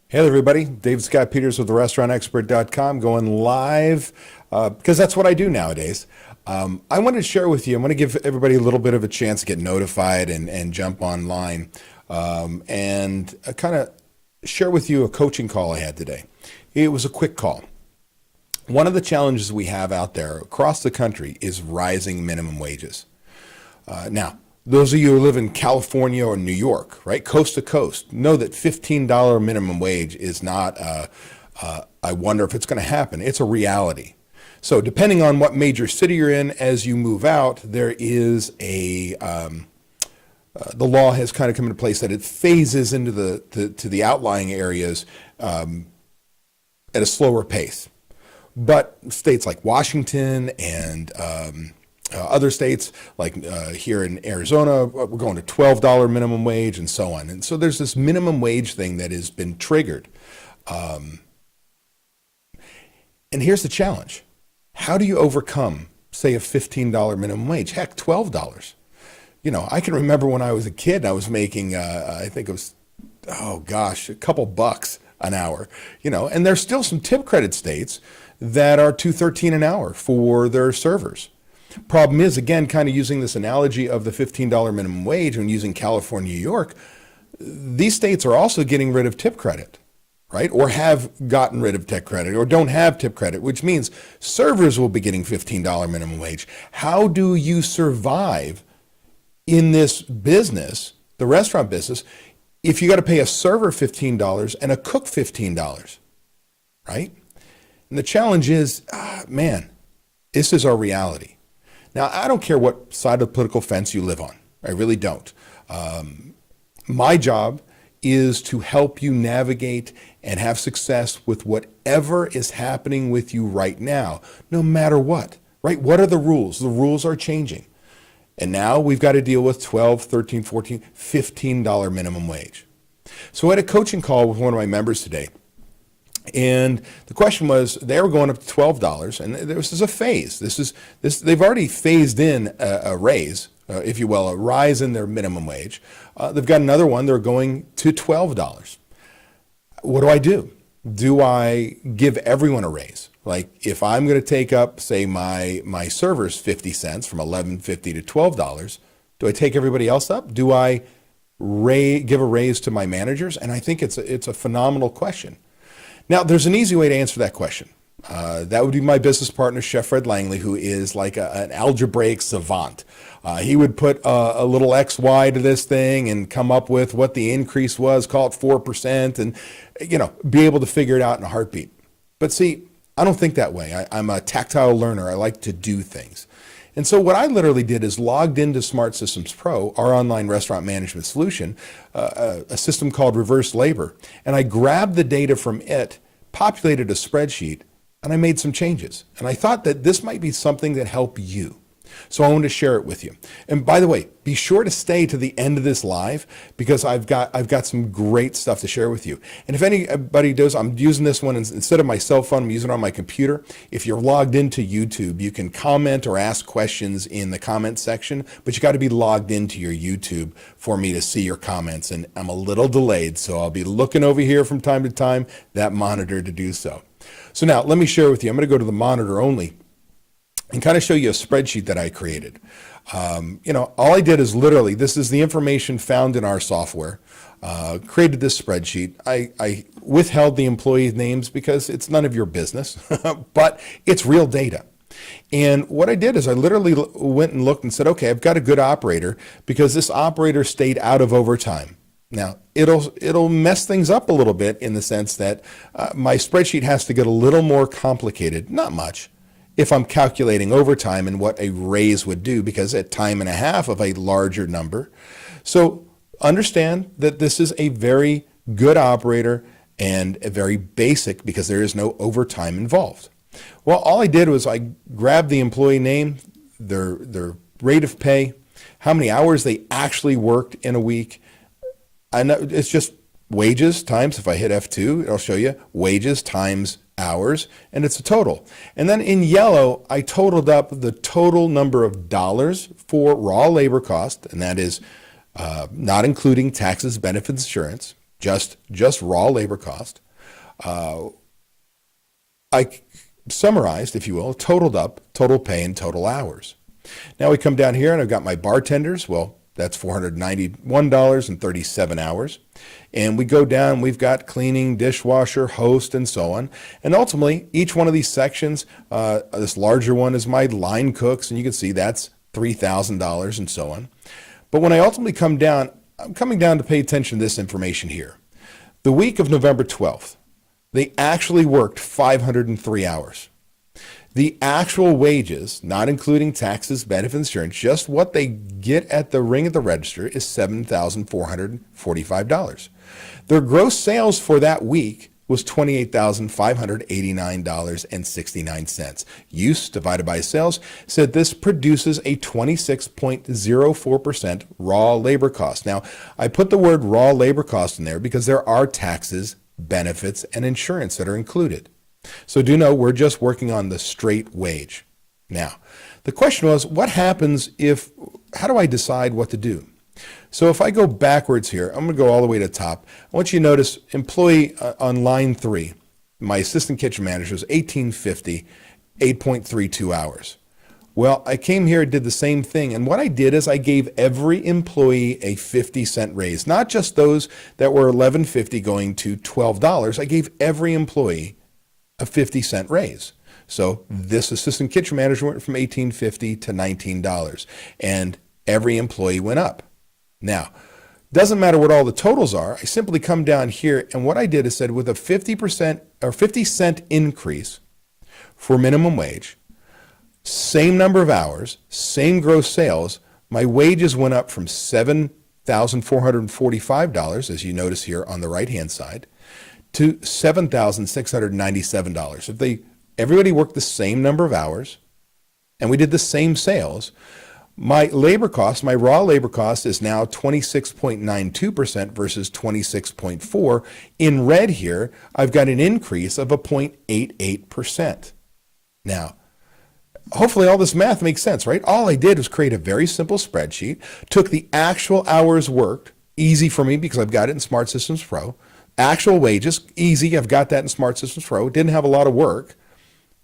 Hey everybody, Dave Scott Peters with therestaurantexpert.com going live because that's what I do nowadays. I wanted to share with you, I'm going to give everybody a little bit of a chance to get notified and jump online and kind of share with you a coaching call I had today. It was a quick call. One of the challenges we have out there across the country is rising minimum wages. Now, those of you who live in California or New York, right, coast to coast, know that $15 minimum wage is not, I wonder if it's going to happen. It's a reality. So depending on what major city you're in, as you move out, there is the law has kind of come into place that it phases into the outlying areas at a slower pace. But states like Washington and other states like here in Arizona, we're going to $12 minimum wage and so on. And so there's this minimum wage thing that has been triggered. And here's the challenge. How do you overcome, say, a $15 minimum wage? Heck, $12. You know, I can remember when I was a kid, I was making, I think it was, a couple bucks an hour, you know, and there's still some tip credit states that are $2.13 an hour for their servers. Problem is, again, kind of using this analogy of the $15 minimum wage and using California, New York, these states are also getting rid of tip credit, right? Or have gotten rid of tip credit or don't have tip credit, which means servers will be getting $15 minimum wage. How do you survive in this business, the restaurant business, if you got to pay a server $15 and a cook $15, right? And the challenge is, this is our reality. Now, I don't care what side of the political fence you live on. I really don't. My job is to help you navigate and have success with whatever is happening with you right now, no matter what, right? What are the rules? The rules are changing. And now we've got to deal with $12, $13, $14, $15 minimum wage. So I had a coaching call with one of my members today. And the question was, they were going up to $12, and this is a phase. They've already phased in a raise, if you will, a rise in their minimum wage. They've got another one. They're going to $12. What do? Do I give everyone a raise? Like if I'm going to take up, say, my servers 50 cents from $11.50 to $12, do I take everybody else up? Do I give a raise to my managers? And I think it's a phenomenal question. Now, there's an easy way to answer that question. That would be my business partner, Chef Fred Langley, who is like an algebraic savant. He would put a little XY to this thing and come up with what the increase was, call it 4%, and be able to figure it out in a heartbeat. But see, I don't think that way. I'm a tactile learner. I like to do things. And so what I literally did is logged into Smart Systems Pro, our online restaurant management solution, a system called Reverse Labor, and I grabbed the data from it, populated a spreadsheet, and I made some changes. And I thought that this might be something that helped you. So I wanted to share it with you. And by the way, be sure to stay to the end of this live because I've got some great stuff to share with you. And if anybody does, I'm using this one instead of my cell phone, I'm using it on my computer. If you're logged into YouTube, you can comment or ask questions in the comment section, but you got to be logged into your YouTube for me to see your comments. And I'm a little delayed, so I'll be looking over here from time to time, that monitor to do so. So now let me share with you. I'm going to go to the monitor only and kind of show you a spreadsheet that I created. All I did is literally, this is the information found in our software, created this spreadsheet. I withheld the employee names because it's none of your business, but it's real data. And what I did is I literally went and looked and said, okay, I've got a good operator because this operator stayed out of overtime. Now, it'll mess things up a little bit in the sense that my spreadsheet has to get a little more complicated, not much, if I'm calculating overtime and what a raise would do, because at time and a half of a larger number. So understand that this is a very good operator and a very basic because there is no overtime involved. Well, all I did was I grabbed the employee name, their rate of pay, how many hours they actually worked in a week. I know it's just wages times, if I hit F2, it'll show you wages times hours, and it's a total. And then in yellow, I totaled up the total number of dollars for raw labor cost, and that is not including taxes, benefits, insurance. just raw labor cost. I summarized, if you will, totaled up total pay and total hours. Now we come down here and I've got my bartenders. Well, that's $491.37 hours. And we go down, we've got cleaning, dishwasher, host, and so on. And ultimately, each one of these sections, this larger one is my line cooks, and you can see that's $3,000 and so on. But when I ultimately come down, I'm coming down to pay attention to this information here. The week of November 12th, they actually worked 503 hours. The actual wages, not including taxes, benefits, insurance, just what they get at the ring at the register is $7,445. Their gross sales for that week was $28,589.69. Use divided by sales said this produces a 26.04% raw labor cost. Now, I put the word raw labor cost in there because there are taxes, benefits, and insurance that are included. So do know we're just working on the straight wage. Now, the question was, what happens how do I decide what to do? So if I go backwards here, I'm going to go all the way to the top. I want you to notice employee on line 3, my assistant kitchen manager was $1,850, 8.32 hours. Well, I came here and did the same thing. And what I did is I gave every employee a 50-cent raise, not just those that were $11.50 going to $12. I gave every employee a 50-cent raise. So this assistant kitchen manager went from $18.50 to $19, and every employee went up. Now, doesn't matter what all the totals are. I simply come down here, and what I did is said with a 50% or 50-cent increase for minimum wage, same number of hours, same gross sales, my wages went up from $7,445, as you notice here on the right-hand side, to $7,697. If everybody worked the same number of hours and we did the same sales, my labor cost, my raw labor cost is now 26.92% versus 26.4. In red here, I've got an increase of a 0.88%. Now, hopefully all this math makes sense, right? All I did was create a very simple spreadsheet, took the actual hours worked, easy for me because I've got it in Smart Systems Pro, actual wages, easy, I've got that in Smart Systems Pro, didn't have a lot of work,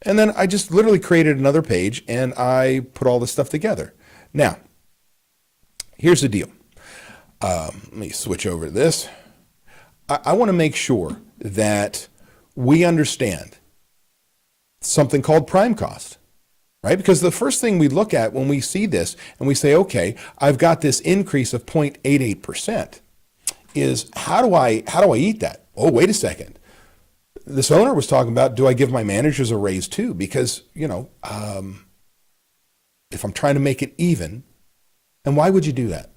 and then I just literally created another page and I put all this stuff together. Now, here's the deal. Let me switch over to this. I want to make sure that we understand something called prime cost, right? Because the first thing we look at when we see this and we say, okay, I've got this increase of 0.88%, is how do I eat that? Oh, wait a second. This owner was talking about, do I give my managers a raise too? Because, if I'm trying to make it even, and why would you do that?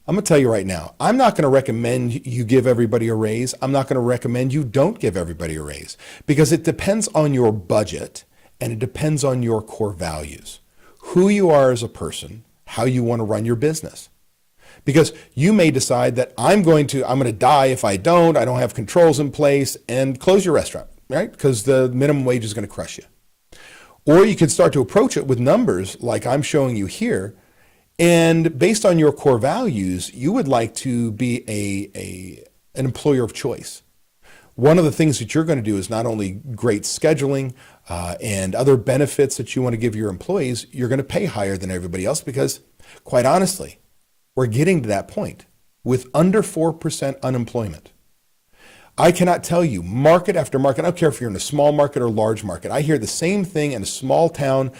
I'm going to tell you right now, I'm not going to recommend you give everybody a raise. I'm not going to recommend you don't give everybody a raise because it depends on your budget and it depends on your core values, who you are as a person, how you want to run your business. Because you may decide that I'm going to die if I don't have controls in place, and close your restaurant, right? Because the minimum wage is going to crush you. Or you can start to approach it with numbers like I'm showing you here. And based on your core values, you would like to be an employer of choice. One of the things that you're going to do is not only great scheduling and other benefits that you want to give your employees, you're going to pay higher than everybody else because, quite honestly, we're getting to that point with under 4% unemployment. I cannot tell you, market after market, I don't care if you're in a small market or large market, I hear the same thing in a small town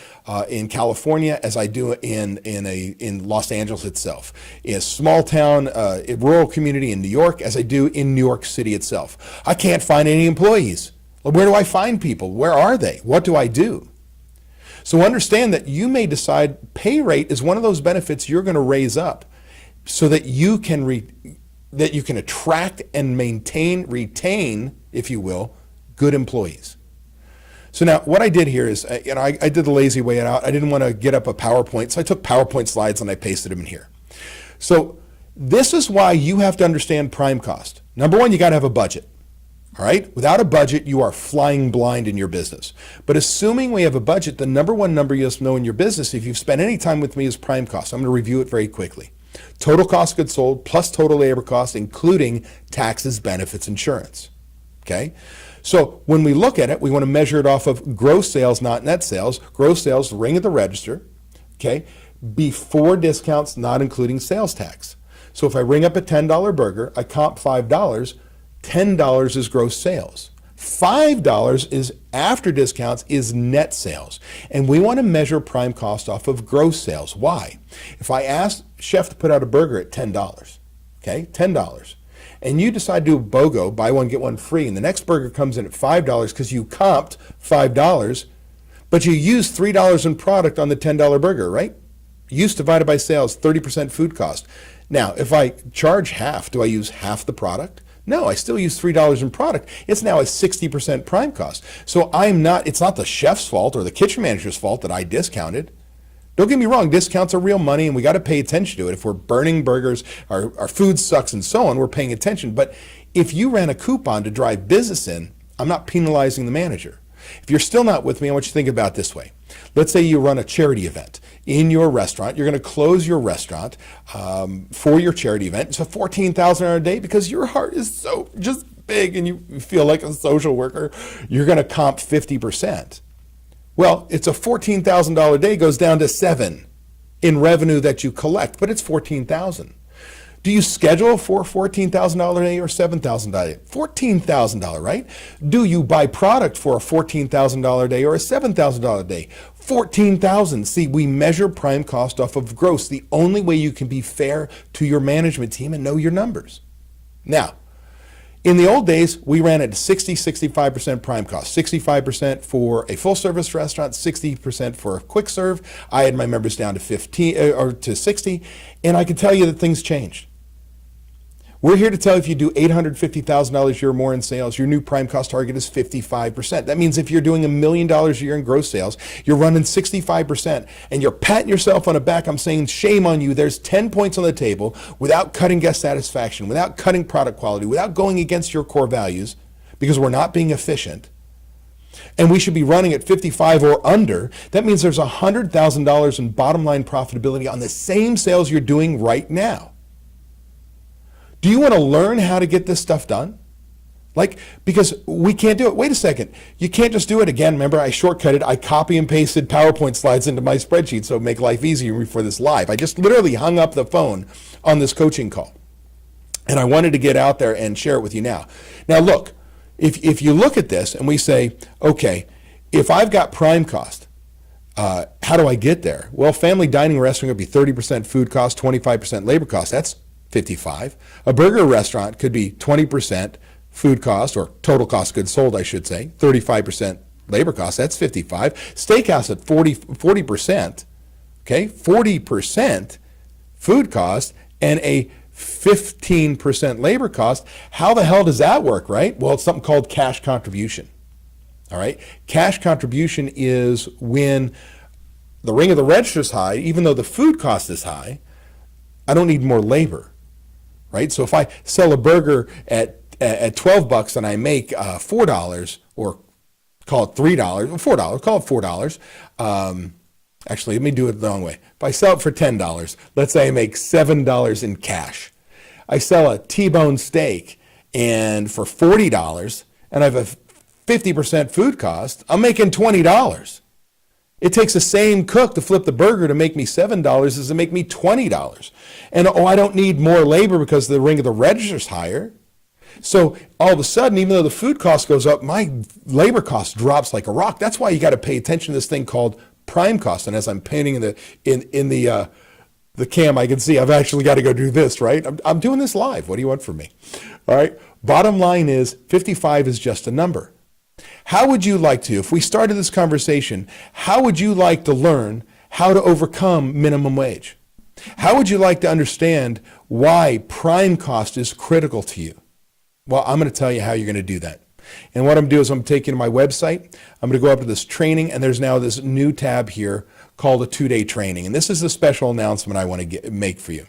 in California as I do in Los Angeles itself, in a small town, a rural community in New York as I do in New York City itself. I can't find any employees. Where do I find people? Where are they? What do I do? So understand that you may decide pay rate is one of those benefits you're going to raise up so that you can attract and retain, if you will, good employees. So now what I did here is, I did the lazy way out. I didn't want to get up a PowerPoint, so I took PowerPoint slides and I pasted them in here. So this is why you have to understand prime cost. Number one, you got to have a budget. All right. Without a budget, you are flying blind in your business. But assuming we have a budget, the number one number you must know in your business, if you've spent any time with me, is prime cost. I'm going to review it very quickly. Total cost of goods sold plus total labor cost, including taxes, benefits, insurance. Okay? So when we look at it, we want to measure it off of gross sales, not net sales. Gross sales, ring at the register, okay? Before discounts, not including sales tax. So if I ring up a $10 burger, I comp $5, $10 is gross sales. $5 is after discounts is net sales. And we want to measure prime cost off of gross sales. Why? If I ask chef to put out a burger at $10, okay, $10, and you decide to do a BOGO, buy one, get one free, and the next burger comes in at $5 because you comped $5, but you used $3 in product on the $10 burger, right? Use divided by sales, 30% food cost. Now, if I charge half, do I use half the product? No, I still use $3 in product. It's now a 60% prime cost. So it's not the chef's fault or the kitchen manager's fault that I discounted. Don't get me wrong, discounts are real money and we got to pay attention to it. If we're burning burgers, our food sucks and so on, we're paying attention. But if you ran a coupon to drive business in, I'm not penalizing the manager. If you're still not with me, I want you to think about it this way. Let's say you run a charity event in your restaurant. You're going to close your restaurant for your charity event. It's a $14,000 a day because your heart is so just big and you feel like a social worker. You're going to comp 50%. Well, it's a $14,000 a day goes down to $7,000 in revenue that you collect, but it's $14,000. Do you schedule for $14,000 a day or $7,000 a day? $14,000, right? Do you buy product for a $14,000 a day or a $7,000 a day? $14,000. See, we measure prime cost off of gross. The only way you can be fair to your management team and know your numbers. Now, in the old days, we ran at 65% prime cost, 65% for a full service restaurant, 60% for a quick serve. I had my members down to 15 or to 60, and I can tell you that things changed. We're here to tell you if you do $850,000 a year or more in sales, your new prime cost target is 55%. That means if you're doing $1 million a year in gross sales, you're running 65%, and you're patting yourself on the back. I'm saying shame on you. There's 10 points on the table without cutting guest satisfaction, without cutting product quality, without going against your core values, because we're not being efficient. And we should be running at 55 or under. That means there's $100,000 in bottom line profitability on the same sales you're doing right now. Do you want to learn how to get this stuff done? Because we can't do it. Wait a second. You can't just do it again. Remember, I shortcutted. I copy and pasted PowerPoint slides into my spreadsheet so it make life easier for this live. I just literally hung up the phone on this coaching call. And I wanted to get out there and share it with you now. Now, look, if you look at this and we say, okay, if I've got prime cost, how do I get there? Well, family dining restaurant would be 30% food cost, 25% labor cost. That's 55. A burger restaurant could be 20% food cost, or total cost of goods sold, I should say, 35% labor cost, that's 55. Steakhouse at 40%, okay, 40% food cost and a 15% labor cost. How the hell does that work, right? Well, it's something called cash contribution, all right? Cash contribution is when the ring of the register is high, even though the food cost is high, I don't need more labor. Right? So if I sell a burger at $12 and I make $4, or call it $3, $4, call it $4. Actually, let me do it the wrong way. If I sell it for $10, let's say I make $7 in cash. I sell a T-bone steak and for $40 and I have a 50% food cost, I'm making $20. It takes the same cook to flip the burger to make me $7 as to make me $20. And I don't need more labor because the ring of the register is higher. So all of a sudden, even though the food cost goes up, my labor cost drops like a rock. That's why you got to pay attention to this thing called prime cost. And as I'm painting in the cam, I can see I've actually got to go do this, right? I'm doing this live. What do you want from me? All right. Bottom line is 55 is just a number. How would you like to, if we started this conversation, how would you like to learn how to overcome minimum wage? How would you like to understand why prime cost is critical to you? Well, I'm going to tell you how you're going to do that. And what I'm going to do is I'm taking my website, I'm going to go up to this training, and there's now this new tab here called a 2-day training. And this is the special announcement I want to make for you.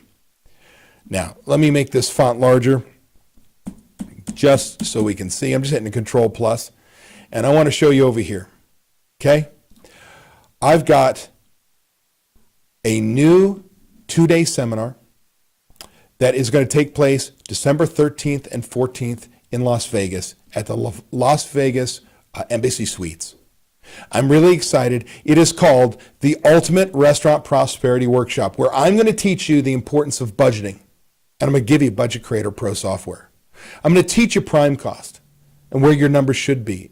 Now, let me make this font larger just so we can see. I'm just hitting Control Plus. And I want to show you over here, okay? I've got a new 2-day seminar that is going to take place December 13th and 14th in Las Vegas at the Las Vegas Embassy Suites. I'm really excited. It is called the Ultimate Restaurant Prosperity Workshop, where I'm going to teach you the importance of budgeting. And I'm going to give you Budget Creator Pro software. I'm going to teach you prime cost and where your numbers should be.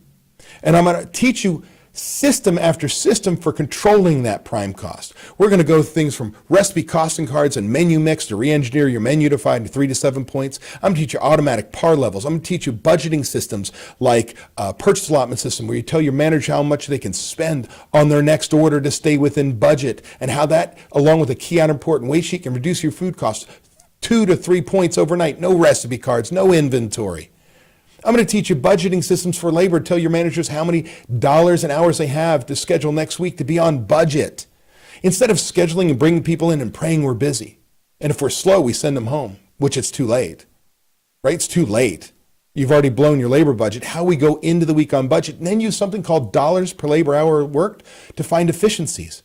And I'm going to teach you system after system for controlling that prime cost. We're going to go things from recipe costing cards and menu mix to re-engineer your menu to find 3 to 7 points. I'm going to teach you automatic par levels. I'm going to teach you budgeting systems like a purchase allotment system where you tell your manager how much they can spend on their next order to stay within budget, and how that, along with a key out important weight sheet, can reduce your food costs 2 to 3 points overnight. No recipe cards, no inventory. I'm going to teach you budgeting systems for labor. Tell your managers how many dollars and hours they have to schedule next week to be on budget, instead of scheduling and bringing people in and praying we're busy. And if we're slow, we send them home, which it's too late, right? It's too late. You've already blown your labor budget. How we go into the week on budget, and then use something called dollars per labor hour worked to find efficiencies.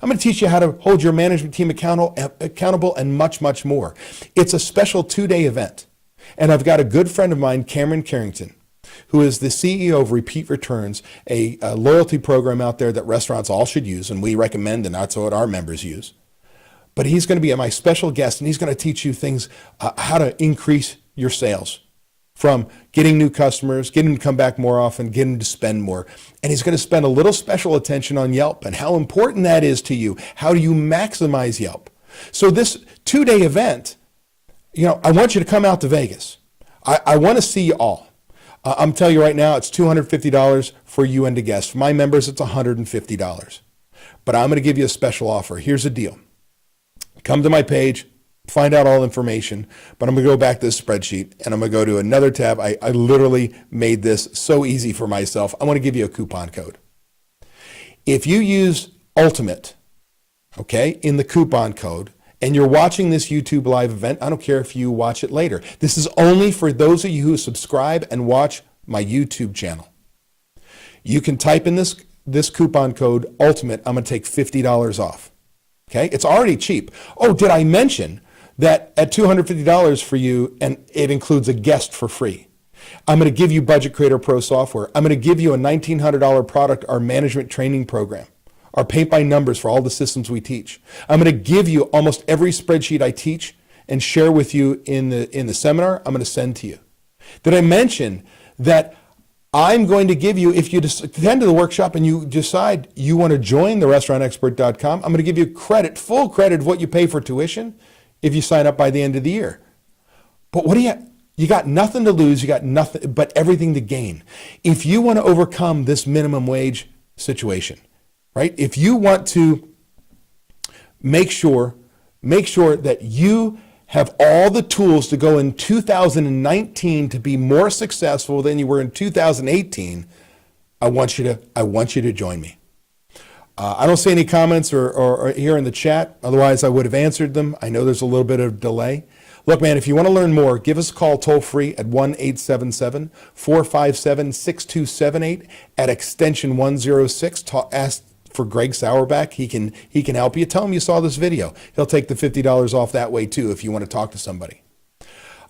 I'm going to teach you how to hold your management team accountable and much, much more. It's a special 2-day event. And I've got a good friend of mine, Cameron Carrington, who is the CEO of Repeat Returns, a loyalty program out there that restaurants all should use, and we recommend, and that's what our members use. But he's going to be my special guest, and he's going to teach you things, how to increase your sales, from getting new customers, getting them to come back more often, getting them to spend more. And he's going to spend a little special attention on Yelp and how important that is to you. How do you maximize Yelp? So this 2-day event, I want you to come out to Vegas. I want to see you all. I'm telling you right now, it's $250 for you and a guest. For my members, it's $150. But I'm going to give you a special offer. Here's the deal. Come to my page, find out all information, but I'm going to go back to this spreadsheet, and I'm going to go to another tab. I literally made this so easy for myself. I want to give you a coupon code. If you use Ultimate, in the coupon code, and you're watching this YouTube live event, I don't care if you watch it later. This is only for those of you who subscribe and watch my YouTube channel. You can type in this coupon code, Ultimate. I'm going to take $50 off. Okay? It's already cheap. Oh, did I mention that at $250 for you, and it includes a guest for free? I'm going to give you Budget Creator Pro software. I'm going to give you a $1,900 product, our management training program, our paint by numbers for all the systems we teach. I'm going to give you almost every spreadsheet I teach and share with you in the seminar. I'm going to send to you. Did I mention that I'm going to give you, if you attend to the workshop and you decide you want to join the restaurantexpert.com, I'm going to give you full credit of what you pay for tuition if you sign up by the end of the year. But what do you got nothing to lose, you got nothing but everything to gain. If you want to overcome this minimum wage situation, right? If you want to make sure that you have all the tools to go in 2019 to be more successful than you were in 2018, I want you to join me. I don't see any comments or here in the chat. Otherwise, I would have answered them. I know there's a little bit of delay. Look, man, if you want to learn more, give us a call toll free at 1-877-457-6278 at extension 106. Ask for Greg Sauerbach. He can help you. Tell him you saw this video. He'll take the $50 off that way too if you want to talk to somebody.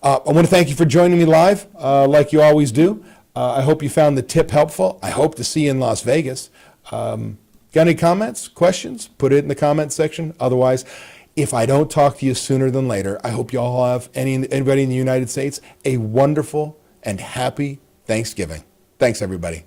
I want to thank you for joining me live like you always do. I hope you found the tip helpful. I hope to see you in Las Vegas. Got any comments, questions? Put it in the comment section. Otherwise, if I don't talk to you sooner than later, I hope you all have, anybody in the United States, a wonderful and happy Thanksgiving. Thanks, everybody.